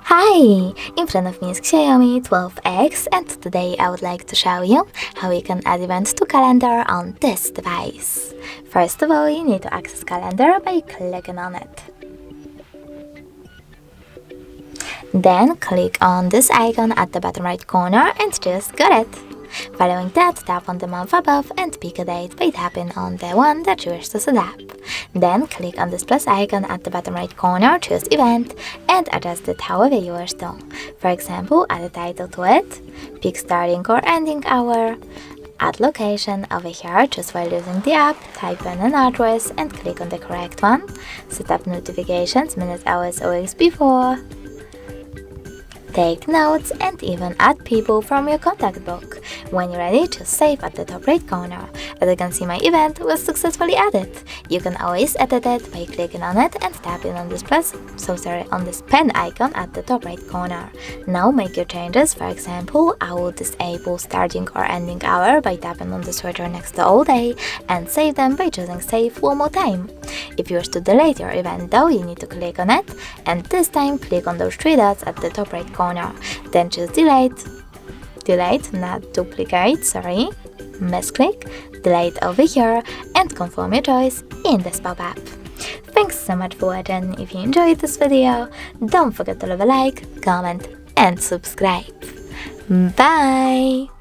Hi! In front of me is Xiaomi 12X, and today I would like to show you how you can add events to calendar on this device. First of all, you need to access calendar by clicking on it. Then click on this icon at the bottom right corner and just got it. Following that, tap on the month above and pick a date by tapping on the one that you wish to set up. Then click on this plus icon at the bottom right corner, choose event, and adjust it however you wish to. For example, add a title to it, pick starting or ending hour, add location. Over here, choose while using the app, type in an address and click on the correct one, set up notifications minutes, hours or weeks before, take notes, and even add people from your contact book. When you're ready, just save at the top right corner. As you can see, my event was successfully added. You can always edit it by clicking on it and tapping on this on this pen icon at the top right corner. Now make your changes. For example, I will disable starting or ending hour by tapping on the switcher next to all day and save them by choosing save one more time. If you wish to delete your event though, you need to click on it and this time click on those three dots at the top right corner. Then choose delete, not duplicate, sorry, misclick, delete over here and confirm your choice in this pop-up. Thanks so much for watching. If you enjoyed this video, don't forget to leave a like, comment and subscribe. Bye!